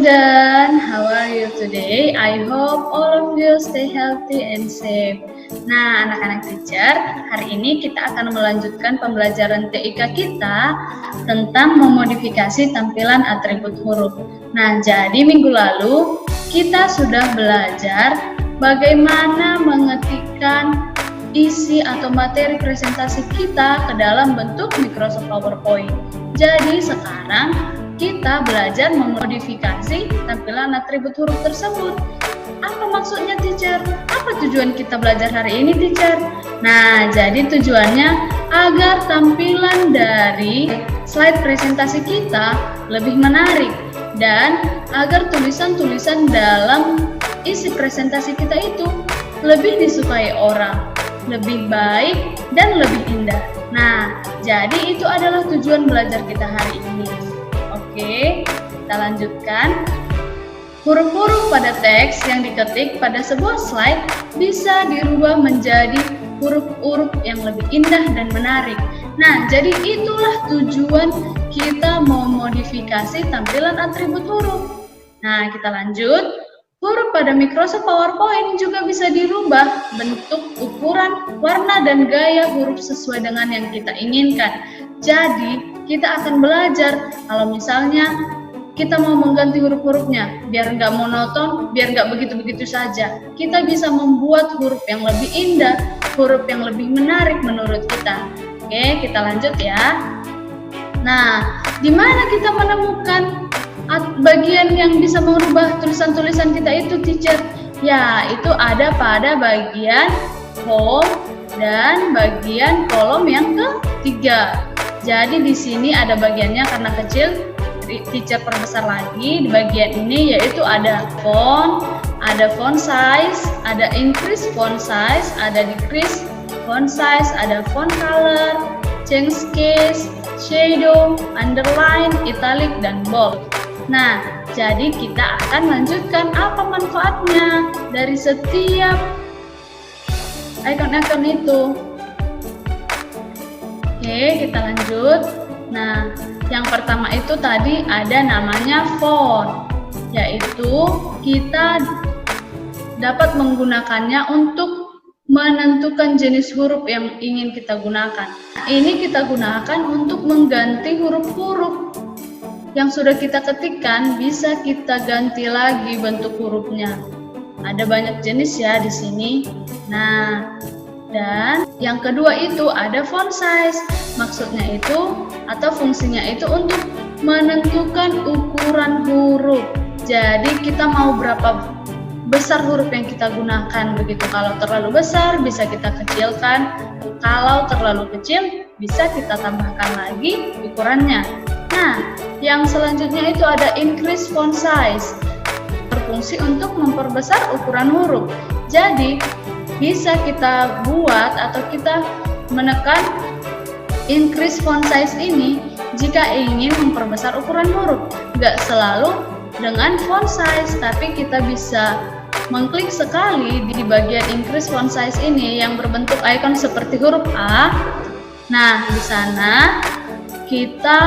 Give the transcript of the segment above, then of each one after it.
student, how are you today? I hope all of you stay healthy and safe. Nah, anak-anak teacher, hari ini kita akan melanjutkan pembelajaran TIK kita tentang memodifikasi tampilan atribut huruf. Nah, jadi minggu lalu kita sudah belajar bagaimana mengetikkan isi atau materi presentasi kita ke dalam bentuk Microsoft PowerPoint. Jadi sekarang kita belajar memodifikasi tampilan atribut huruf tersebut. Apa maksudnya, teacher? Apa tujuan kita belajar hari ini, teacher? Nah, jadi tujuannya agar tampilan dari slide presentasi kita lebih menarik dan agar tulisan-tulisan dalam isi presentasi kita itu lebih disukai orang, lebih baik dan lebih indah. Nah, jadi itu adalah tujuan belajar kita hari ini. Oke, kita lanjutkan. Huruf-huruf pada teks yang diketik pada sebuah slide bisa dirubah menjadi huruf-huruf yang lebih indah dan menarik. Nah, jadi itulah tujuan kita memodifikasi tampilan atribut huruf. Nah, kita lanjut. Huruf pada Microsoft PowerPoint juga bisa dirubah bentuk, ukuran, warna, dan gaya huruf sesuai dengan yang kita inginkan. Jadi, kita akan belajar kalau misalnya kita mau mengganti huruf-hurufnya biar nggak monoton, biar nggak begitu-begitu saja. Kita bisa membuat huruf yang lebih indah, huruf yang lebih menarik menurut kita. Oke, kita lanjut ya. Nah, di mana kita menemukan bagian yang bisa merubah tulisan-tulisan kita itu, teacher? Ya, itu ada pada bagian home dan bagian kolom yang ketiga. Jadi di sini ada bagiannya karena kecil, teacher perbesar lagi. Di bagian ini yaitu ada font size, ada increase font size, ada decrease font size, ada font color, change case, shadow, underline, italic, dan bold. Nah, jadi kita akan lanjutkan apa manfaatnya dari setiap icon-icon itu. Oke, kita lanjut. Nah, yang pertama itu tadi ada namanya font, yaitu kita dapat menggunakannya untuk menentukan jenis huruf yang ingin kita gunakan. Ini kita gunakan untuk mengganti huruf-huruf yang sudah kita ketikkan, bisa kita ganti lagi bentuk hurufnya. Ada banyak jenis ya di sini. Nah, dan yang kedua itu ada font size. Maksudnya itu atau fungsinya itu untuk menentukan ukuran huruf. Jadi kita mau berapa besar huruf yang kita gunakan begitu. Kalau terlalu besar bisa kita kecilkan. Kalau terlalu kecil bisa kita tambahkan lagi ukurannya. Nah, yang selanjutnya itu ada increase font size. Berfungsi untuk memperbesar ukuran huruf. Jadi bisa kita buat atau kita menekan increase font size ini jika ingin memperbesar ukuran huruf. Nggak selalu dengan font size, tapi kita bisa mengklik sekali di bagian increase font size ini yang berbentuk icon seperti huruf A. Nah, di sana kita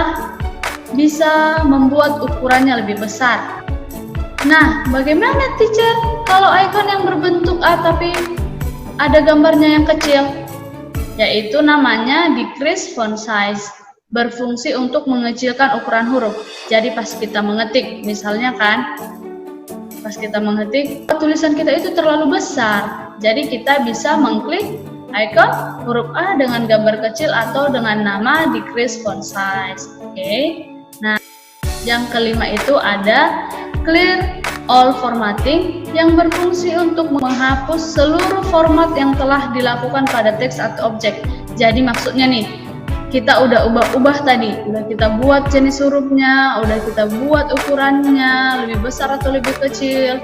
bisa membuat ukurannya lebih besar. Nah, bagaimana, teacher, kalau icon yang berbentuk A tapi ada gambarnya yang kecil? Yaitu namanya decrease font size. Berfungsi untuk mengecilkan ukuran huruf. Jadi pas kita mengetik, misalnya kan, pas kita mengetik, tulisan kita itu terlalu besar. Jadi kita bisa mengklik icon huruf A dengan gambar kecil atau dengan nama decrease font size. Oke. Nah, yang kelima itu ada clear all formatting yang berfungsi untuk menghapus seluruh format yang telah dilakukan pada teks atau objek. Jadi maksudnya nih, kita udah ubah-ubah tadi, udah kita buat jenis hurufnya, udah kita buat ukurannya lebih besar atau lebih kecil.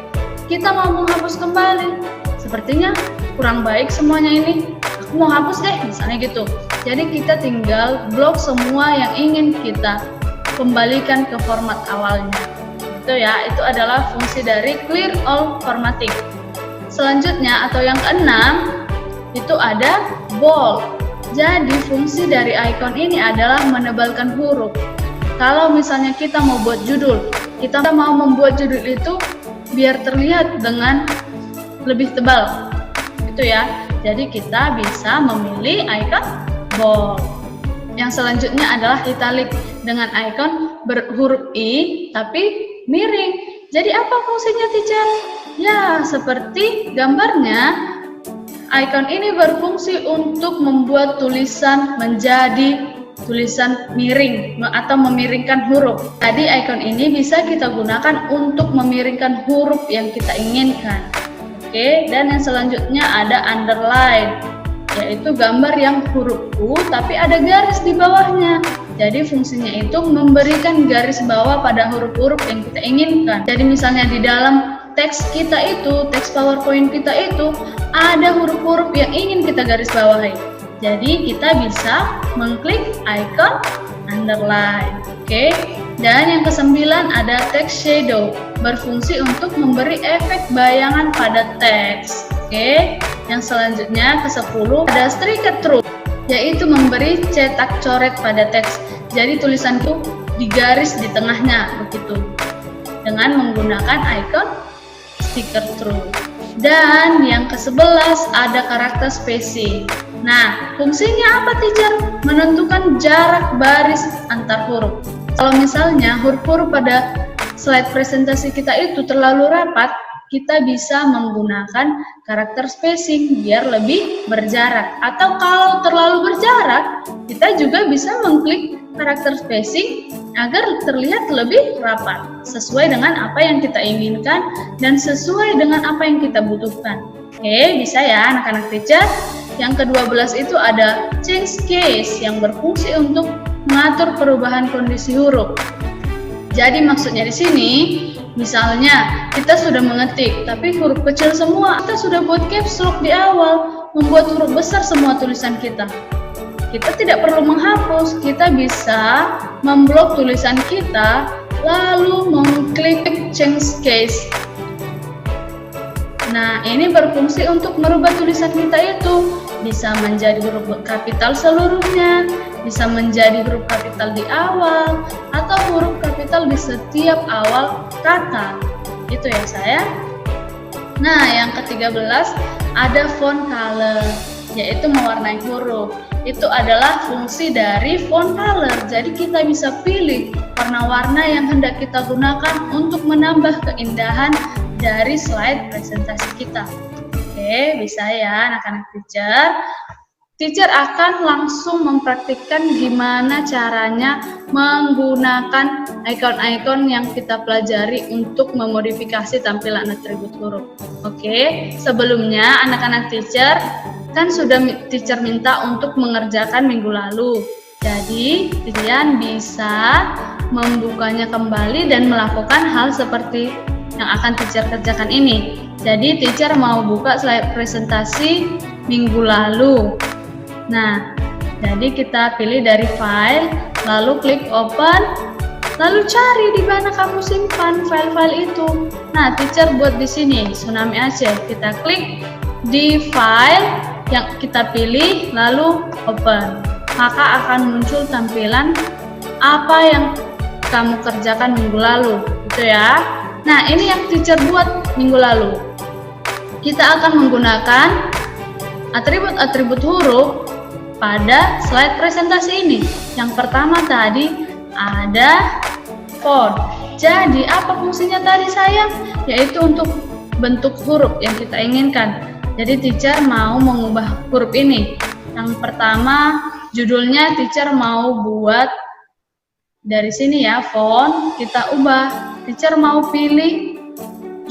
Kita mau menghapus kembali, sepertinya kurang baik semuanya ini, aku mau hapus deh, misalnya gitu. Jadi kita tinggal blok semua yang ingin kita kembalikan ke format awalnya. Itu ya, itu adalah fungsi dari clear all formatting. Selanjutnya atau yang keenam itu ada bold. Jadi fungsi dari icon ini adalah menebalkan huruf. Kalau misalnya kita mau buat judul, kita mau membuat judul itu biar terlihat dengan lebih tebal, gitu ya. Jadi kita bisa memilih icon bold. Yang selanjutnya adalah italic dengan icon berhuruf I tapi miring. Jadi apa fungsinya, teacher? Ya, seperti gambarnya, icon ini berfungsi untuk membuat tulisan menjadi tulisan miring atau memiringkan huruf. Jadi icon ini bisa kita gunakan untuk memiringkan huruf yang kita inginkan. Oke, dan yang selanjutnya ada underline, yaitu gambar yang huruf U tapi ada garis di bawahnya. Jadi fungsinya itu memberikan garis bawah pada huruf-huruf yang kita inginkan. Jadi misalnya di dalam teks kita itu, teks PowerPoint kita itu ada huruf-huruf yang ingin kita garis bawahi. Jadi kita bisa mengklik icon underline. Oke. Dan yang kesembilan ada text shadow, berfungsi untuk memberi efek bayangan pada teks. Oke. Yang selanjutnya ke-10 ada striker through, yaitu memberi cetak coret pada teks. Jadi tulisan itu digaris di tengahnya begitu dengan menggunakan icon sticker through. Dan yang ke-11 ada karakter spacing. Nah, fungsinya apa, teacher? Menentukan jarak baris antar huruf. Kalau misalnya huruf-huruf pada slide presentasi kita itu terlalu rapat, kita bisa menggunakan karakter spacing biar lebih berjarak. Atau kalau terlalu berjarak, kita juga bisa mengklik karakter spacing agar terlihat lebih rapat, sesuai dengan apa yang kita inginkan dan sesuai dengan apa yang kita butuhkan. Oke, bisa ya anak-anak teacher. Yang ke-12 itu ada change case yang berfungsi untuk mengatur perubahan kondisi huruf. Jadi maksudnya di sini, misalnya kita sudah mengetik tapi huruf kecil semua, kita sudah buat caps lock di awal, membuat huruf besar semua tulisan kita. Kita tidak perlu menghapus, kita bisa memblok tulisan kita lalu mengklik change case. Nah, ini berfungsi untuk merubah tulisan kita itu bisa menjadi huruf kapital seluruhnya, bisa menjadi huruf kapital di awal, atau huruf kapital di setiap awal kata. Itu ya sayang. Nah, yang ke-13 ada font color, yaitu mewarnai huruf. Itu adalah fungsi dari font color. Jadi kita bisa pilih warna-warna yang hendak kita gunakan untuk menambah keindahan dari slide presentasi kita. Oke, bisa ya anak-anak teacher. Teacher akan langsung mempraktikkan gimana caranya menggunakan icon-icon yang kita pelajari untuk memodifikasi tampilan atribut huruf. Oke, sebelumnya anak-anak teacher kan sudah teacher minta untuk mengerjakan minggu lalu. Jadi, kalian bisa membukanya kembali dan melakukan hal seperti yang akan teacher kerjakan ini. Jadi, teacher mau buka slide presentasi minggu lalu. Nah, jadi kita pilih dari file, lalu klik open, lalu cari di mana kamu simpan file-file itu. Nah, teacher buat di sini, Tsunami Aceh. Kita klik di file yang kita pilih, lalu open. Maka akan muncul tampilan apa yang kamu kerjakan minggu lalu, gitu ya. Nah, ini yang teacher buat minggu lalu. Kita akan menggunakan atribut-atribut huruf pada slide presentasi ini. Yang pertama tadi ada font. Jadi, apa fungsinya tadi sayang? Yaitu untuk bentuk huruf yang kita inginkan. Jadi, teacher mau mengubah huruf ini. Yang pertama, judulnya teacher mau buat dari sini ya, font, kita ubah. Teacher mau pilih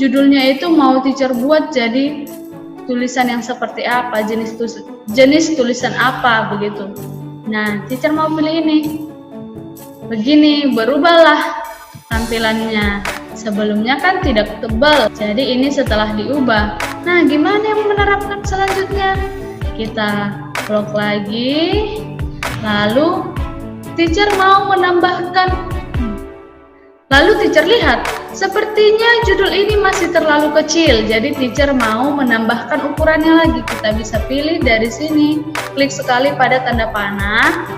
judulnya itu mau teacher buat jadi tulisan yang seperti apa, jenis tulisan apa begitu. Nah, teacher mau pilih ini. Begini, berubahlah tampilannya. Sebelumnya kan tidak tebal, jadi ini setelah diubah. Nah, gimana yang menerapkan selanjutnya? Kita blok lagi, lalu teacher mau menambahkan. Lalu teacher lihat, sepertinya judul ini masih terlalu kecil, jadi teacher mau menambahkan ukurannya lagi. Kita bisa pilih dari sini, klik sekali pada tanda panah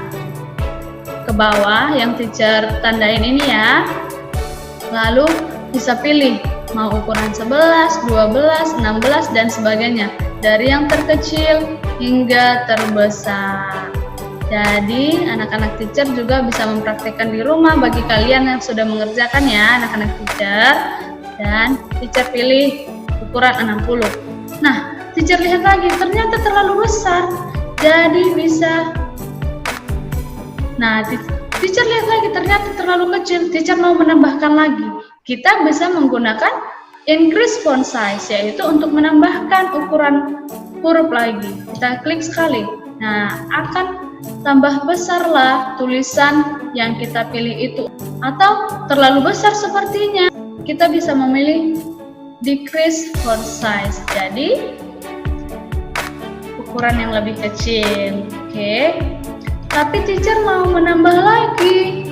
ke bawah yang teacher tandain ini ya. Lalu bisa pilih mau ukuran 11, 12, 16, dan sebagainya. Dari yang terkecil hingga terbesar. Jadi anak-anak teacher juga bisa mempraktikkan di rumah bagi kalian yang sudah mengerjakan ya anak-anak teacher. Dan teacher pilih ukuran 60. Nah, teacher lihat lagi, ternyata terlalu besar. Jadi bisa. Nah, teacher lihat lagi, ternyata terlalu kecil. Teacher mau menambahkan lagi. Kita bisa menggunakan increase font size, yaitu untuk menambahkan ukuran huruf lagi. Kita klik sekali. Nah, akan tambah besarlah tulisan yang kita pilih itu. Atau terlalu besar sepertinya, kita bisa memilih decrease font size. Jadi ukuran yang lebih kecil. Oke. Tapi teacher mau menambah lagi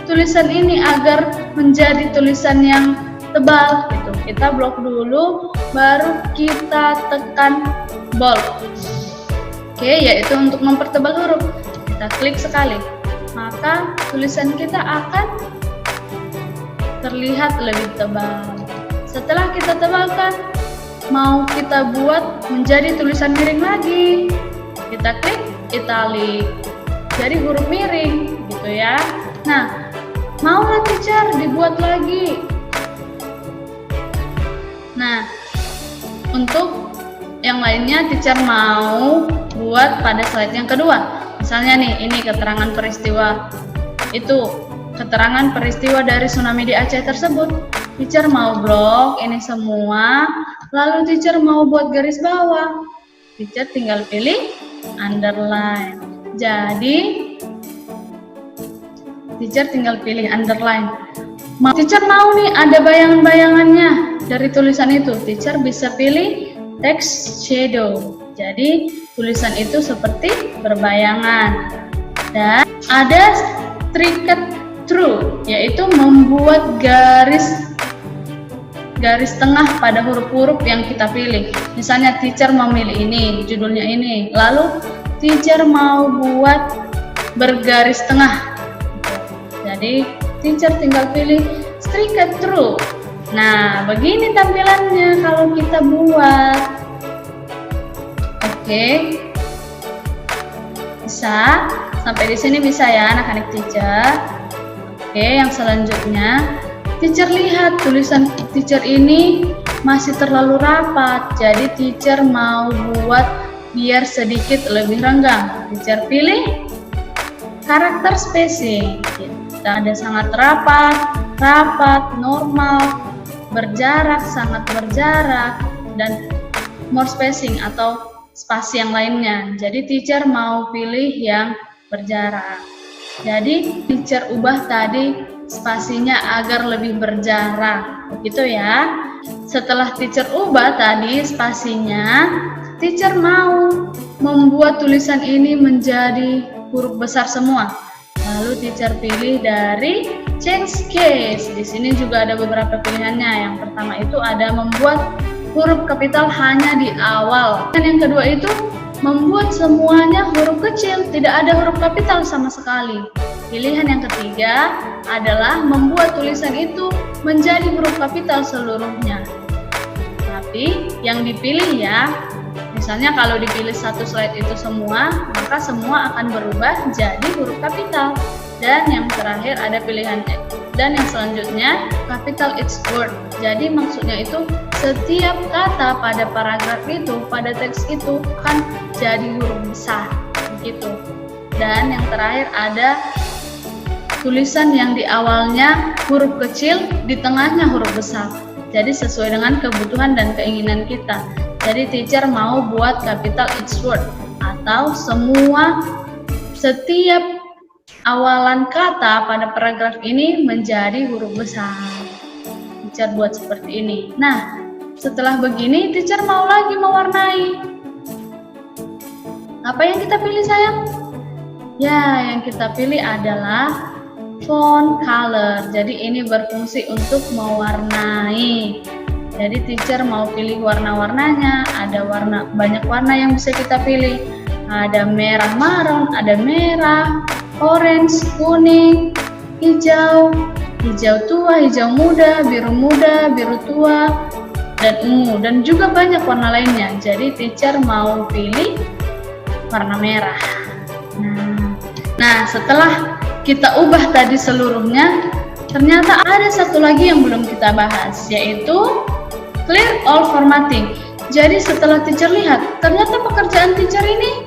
tulisan ini agar menjadi tulisan yang tebal gitu. Kita blok dulu, baru kita tekan bold. Oke, yaitu untuk mempertebal huruf. Kita klik sekali, maka tulisan kita akan terlihat lebih tebal. Setelah kita tebalkan, mau kita buat menjadi tulisan miring lagi. Kita klik italic, jadi huruf miring gitu ya. Nah, maulah teacher dibuat lagi. Nah, untuk yang lainnya teacher mau buat pada slide yang kedua. Misalnya nih, ini keterangan peristiwa itu, keterangan peristiwa dari tsunami di Aceh tersebut. Teacher mau blok ini semua, lalu teacher mau buat garis bawah. Teacher tinggal pilih underline. Jadi teacher tinggal pilih underline. Teacher mau nih ada bayangan-bayangannya dari tulisan itu. Teacher bisa pilih text shadow. Jadi tulisan itu seperti berbayangan. Dan ada streaked through, yaitu membuat garis tengah pada huruf-huruf yang kita pilih. Misalnya teacher memilih ini, judulnya ini. Lalu teacher mau buat bergaris tengah. Jadi teacher tinggal pilih streaked through. Nah, begini tampilannya kalau kita buat. Oke. Bisa. Sampai di sini bisa ya anak-anak teacher. Oke, yang selanjutnya teacher lihat tulisan teacher ini masih terlalu rapat. Jadi teacher mau buat biar sedikit lebih renggang. Teacher pilih karakter spacing. Kita ada sangat rapat, normal, berjarak, sangat berjarak, dan more spacing atau spasi yang lainnya. Jadi teacher mau pilih yang berjarak. Jadi teacher ubah tadi spasinya agar lebih berjarak, begitu ya. Setelah teacher ubah tadi spasinya, teacher mau membuat tulisan ini menjadi huruf besar semua. Lalu teacher pilih dari change case. Di sini juga ada beberapa pilihannya. Yang pertama itu ada membuat huruf kapital hanya di awal. Dan yang kedua itu membuat semuanya huruf kecil, tidak ada huruf kapital sama sekali. Pilihan yang ketiga adalah membuat tulisan itu menjadi huruf kapital seluruhnya. Tapi yang dipilih ya, misalnya kalau dipilih satu slide itu semua, maka semua akan berubah jadi huruf kapital. Dan yang terakhir ada pilihan dan yang selanjutnya capital each word. Jadi maksudnya itu setiap kata pada paragraf itu, pada teks itu akan jadi huruf besar begitu. Dan yang terakhir ada tulisan yang di awalnya huruf kecil, di tengahnya huruf besar. Jadi sesuai dengan kebutuhan dan keinginan kita. Jadi teacher mau buat capital each word atau setiap awalan kata pada paragraf ini menjadi huruf besar. Teacher buat seperti ini. Nah, setelah begini teacher mau lagi mewarnai. Apa yang kita pilih sayang? Ya, yang kita pilih adalah font color. Jadi ini berfungsi untuk mewarnai. Jadi teacher mau pilih warna-warnanya. Ada banyak warna yang bisa kita pilih. Ada merah marun, ada merah, orange, kuning, hijau, hijau tua, hijau muda, biru tua, dan ungu, dan juga banyak warna lainnya. Jadi teacher mau pilih warna merah. Nah, setelah kita ubah tadi seluruhnya, ternyata ada satu lagi yang belum kita bahas, yaitu clear all formatting. Jadi setelah teacher lihat, ternyata pekerjaan teacher ini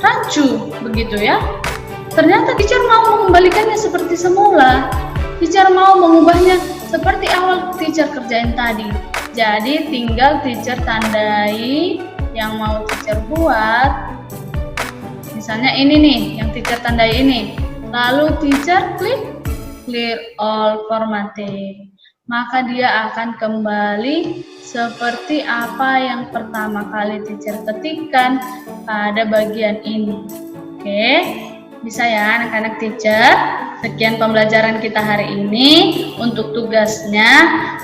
rancu, begitu ya. Ternyata teacher mau mengembalikannya seperti semula. Teacher mau mengubahnya seperti awal teacher kerjain tadi. Jadi tinggal teacher tandai yang mau teacher buat. Misalnya ini nih, yang teacher tandai ini. Lalu teacher klik clear all formatting. Maka dia akan kembali seperti apa yang pertama kali teacher ketikkan pada bagian ini. Oke, bisa ya anak-anak teacher. Sekian pembelajaran kita hari ini. Untuk tugasnya,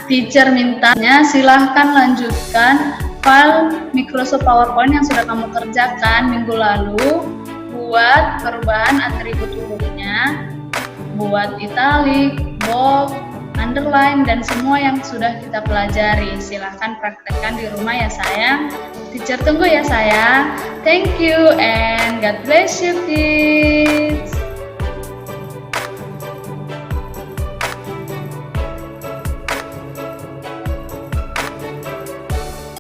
teacher mintanya silahkan lanjutkan file Microsoft PowerPoint yang sudah kamu kerjakan minggu lalu. Buat perubahan atribut hurufnya, buat italic, bold, underline, dan semua yang sudah kita pelajari. Silahkan praktekkan di rumah ya sayang. Teacher tunggu ya sayang. Thank you and God bless you kids.